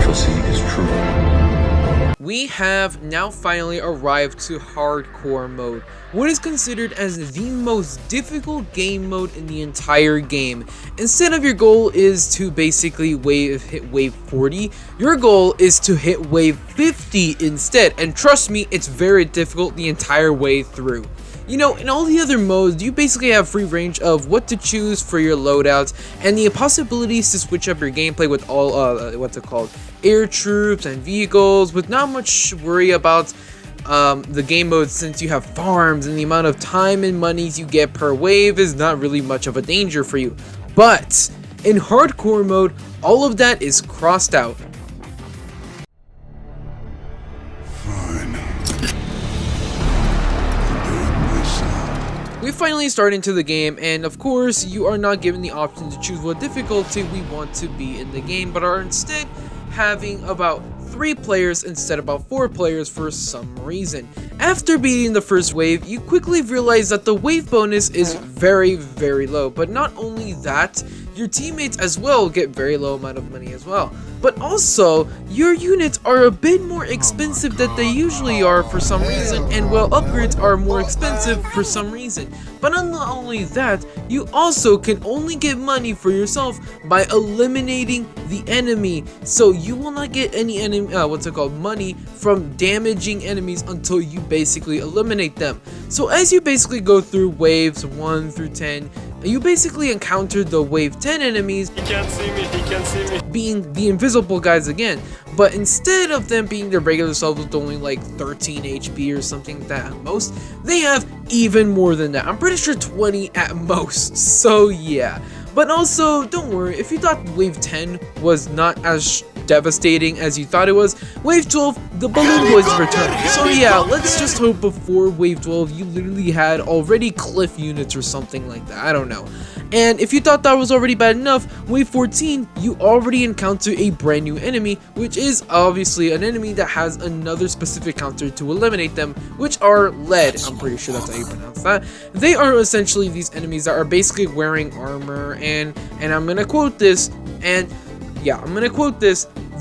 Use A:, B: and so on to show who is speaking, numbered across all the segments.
A: prophecy is true.
B: We have now finally arrived to hardcore mode, what is considered as the most difficult game mode in the entire game. Instead of your goal is to basically hit wave 40, your goal is to hit wave 50 instead, and trust me, it's very difficult the entire way through. You know, in all the other modes, you basically have free range of what to choose for your loadouts and the possibilities to switch up your gameplay with all, air troops and vehicles, with not much worry about the game mode, since you have farms and the amount of time and monies you get per wave is not really much of a danger for you. But in hardcore mode, all of that is crossed out. We finally start into the game, and of course you are not given the option to choose what difficulty we want to be in the game, but are instead having about 3 players instead of about 4 players for some reason. After beating the first wave, you quickly realize that the wave bonus is very low, but not only that, your teammates as well get very low amount of money as well. But also, your units are a bit more expensive than they usually are for some reason, and well, upgrades are more expensive for some reason. But not only that, you also can only get money for yourself by eliminating the enemy. So you will not get any enemy, money from damaging enemies until you basically eliminate them. So as you basically go through waves 1 through 10, you basically encounter the wave 10 enemies.
C: He can't see me, he can't see me.
B: Being the invisible guys again, but instead of them being their regular selves with only like 13 HP or something like that at most, they have even more than that. I'm pretty sure 20 at most, so yeah. But also, don't worry, if you thought wave 10 was not as devastating as you thought it was, wave 12, the balloon boys return. So yeah, let's just hope before wave 12 you literally had already cliff units or something like that, I don't know. And if you thought that was already bad enough, wave 14, you already encounter a brand new enemy, which is obviously an enemy that has another specific counter to eliminate them, which are lead. I'm pretty sure that's how you pronounce that. They are essentially these enemies that are basically wearing armor, and I'm gonna quote this,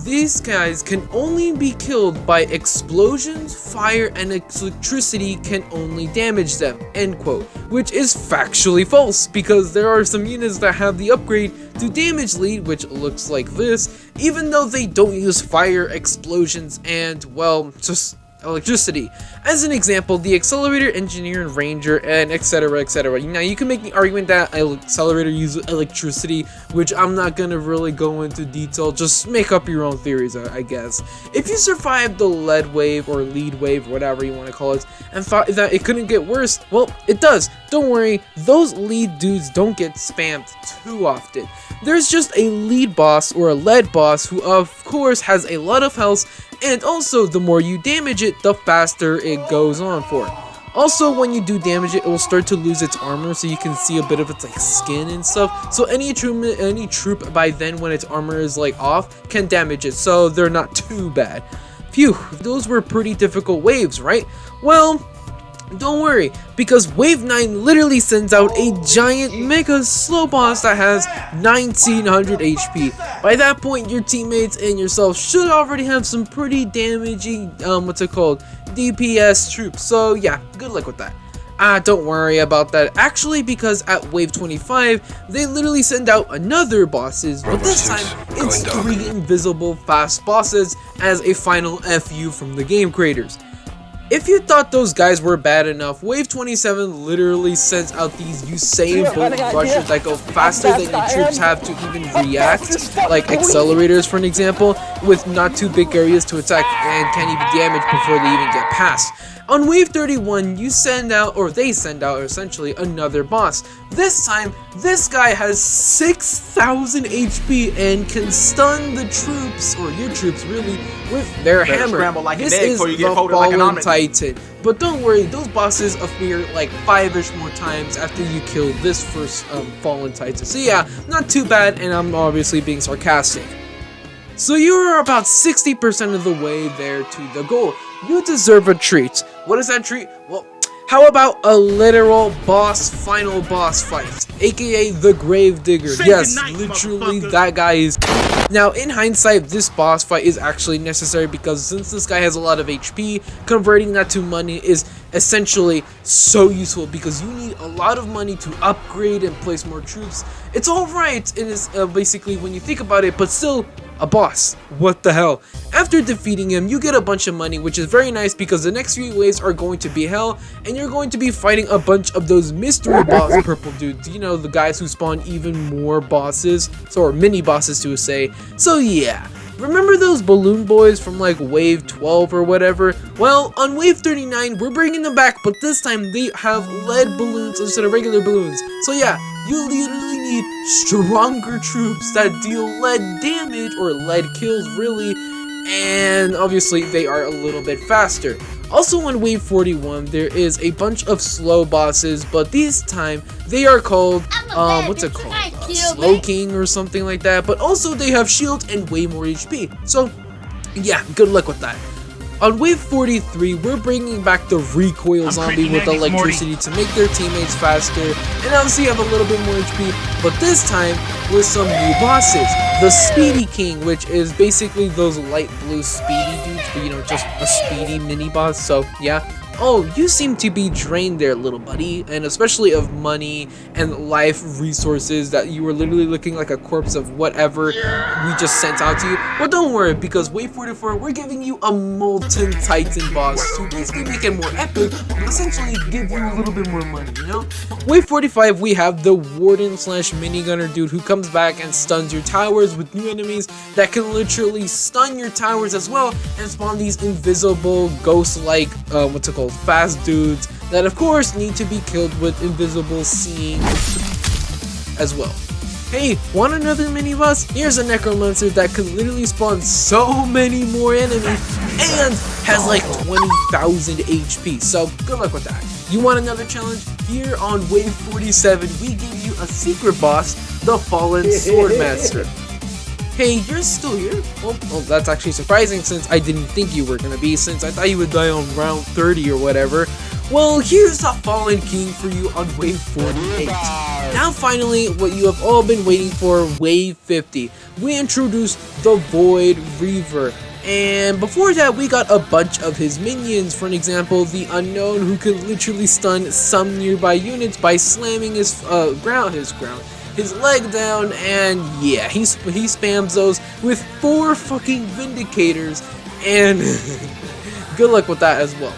B: these guys can only be killed by explosions, fire, and electricity can only damage them, end quote. Which is factually false, because there are some units that have the upgrade to damage lead, which looks like this, even though they don't use fire, explosions, and, well, just electricity. As an example, the accelerator, engineer, and ranger, and etc. Now you can make the argument that accelerator uses electricity, which I'm not gonna really go into detail, just make up your own theories, I guess. If you survived the lead wave or lead wave, whatever you want to call it, and thought that it couldn't get worse, well, it does. Don't worry, those lead dudes don't get spammed too often. There's just a lead boss or a lead boss who of course has a lot of health, and also the more you damage it, the faster it goes on for. Also, when you do damage it, it will start to lose its armor, so you can see a bit of its like skin and stuff. So any troop by then, when its armor is like off, can damage it, so they're not too bad. Phew, those were pretty difficult waves, right? Well, don't worry, because wave 9 literally sends out a giant mega slow boss that has 1900 HP. By that point, your teammates and yourself should already have some pretty damaging, DPS troops. So yeah, good luck with that. Don't worry about that, actually, because at wave 25, they literally send out another bosses, but this time, it's 3 invisible fast bosses as a final FU from the game creators. If you thought those guys were bad enough, wave 27 literally sends out these Usain Bolt rushers that go faster than your troops have to even react, like accelerators for an example, with not too big areas to attack and can't even damage before they even get past. On wave 31, you send out, or they send out essentially another boss. This time, this guy has 6,000 HP and can stun the troops, or your troops really, with their hammer.
C: Like
B: this is the Fallen Titan. But don't worry, those bosses appear like 5-ish more times after you kill this first Fallen Titan. So yeah, not too bad, and I'm obviously being sarcastic. So you are about 60% of the way there to the goal. You deserve a treat. What is that treat? Well, how about a literal final boss fight, aka the Grave Digger? Yes, literally that guy is Now, in hindsight, this boss fight is actually necessary because since this guy has a lot of HP, converting that to money is essentially so useful because you need a lot of money to upgrade and place more troops. It's alright, it is basically when you think about it, but still a boss. What the hell? After defeating him, you get a bunch of money, which is very nice because the next few waves are going to be hell, and you're going to be fighting a bunch of those mystery boss purple dudes, you know, the guys who spawn even more bosses, or mini bosses to say. So yeah, remember those balloon boys from like wave 12 or whatever? Well, on wave 39, we're bringing them back, but this time they have lead balloons instead of regular balloons. So yeah, you literally need stronger troops that deal lead damage, or lead kills really, and obviously they are a little bit faster. Also on wave 41, there is a bunch of slow bosses, but this time they are called, what's it called? Slow King or something like that, but also they have shield and way more HP. So yeah, good luck with that. On wave 43, we're bringing back the recoil zombie with electricity to make their teammates faster, and obviously have a little bit more HP, but this time with some new bosses. The Speedy King, which is basically those light blue speedy dudes, but you know, just a speedy mini boss, so yeah. Oh, you seem to be drained there, little buddy, and especially of money and life resources that you were literally looking like a corpse of whatever we just sent out to you. Well, don't worry, because wave 44, we're giving you a Molten Titan boss to basically make it more epic, and essentially give you a little bit more money, you know? Wave 45, we have the Warden slash minigunner dude who comes back and stuns your towers with new enemies that can literally stun your towers as well and spawn these invisible ghost-like, what's it called? Fast dudes that of course need to be killed with invisible seeing as well. Hey, want another mini boss? Here's a necromancer that could literally spawn so many more enemies and has like 20,000 HP, so good luck with that. You want another challenge? Here on wave 47, we give you a secret boss, the Fallen SwordMaster. Hey, you're still here? Well, that's actually surprising since I didn't think you were gonna be, since I thought you would die on round 30 or whatever. Well, here's the Fallen King for you on wave 48. Now finally, what you have all been waiting for, wave 50. We introduced the Void Reaver. And before that, we got a bunch of his minions. For an example, the Unknown, who could literally stun some nearby units by slamming his leg down, and yeah, he spams those with 4 fucking Vindicators, and good luck with that as well.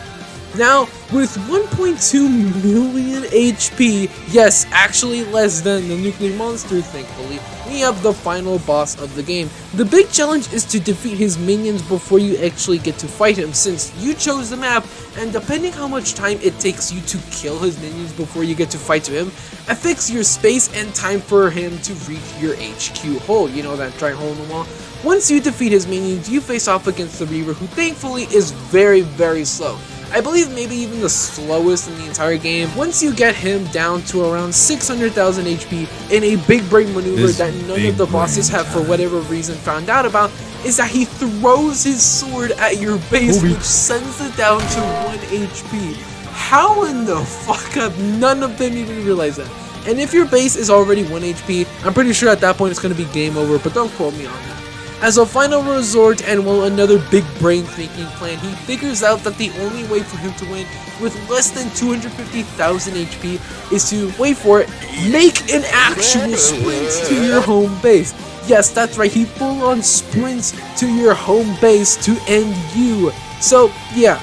B: Now, with 1.2 million HP, yes, actually less than the nuclear monster, thankfully, we have the final boss of the game. The big challenge is to defeat his minions before you actually get to fight him, since you chose the map, and depending how much time it takes you to kill his minions before you get to fight to him, affects your space and time for him to reach your HQ hole, you know, that giant hole in the wall. Once you defeat his minions, you face off against the Reaver, who thankfully is very, very slow. I believe maybe even the slowest in the entire game. Once you get him down to around 600,000 HP in a big brain maneuver that none of the bosses have for whatever reason found out about, is that he throws his sword at your base, which sends it down to 1 HP. How in the fuck have none of them even realized that? And if your base is already 1 HP, I'm pretty sure at that point it's going to be game over, but don't quote me on that. As a final resort and well, another big brain thinking plan, he figures out that the only way for him to win with less than 250,000 HP is to, wait for it, make an actual sprint to your home base. Yes, that's right, he full on sprints to your home base to end you. So yeah,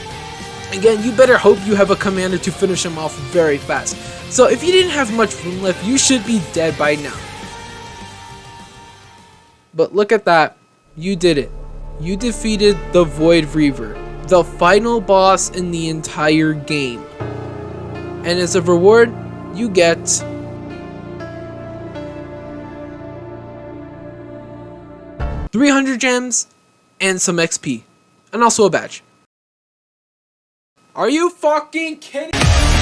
B: again, you better hope you have a commander to finish him off very fast. So if you didn't have much room left, you should be dead by now. But look at that. You did it. You defeated the Void Reaver, the final boss in the entire game. And as a reward, you get $300 gems and some XP, and also a badge. Are you fucking kidding me?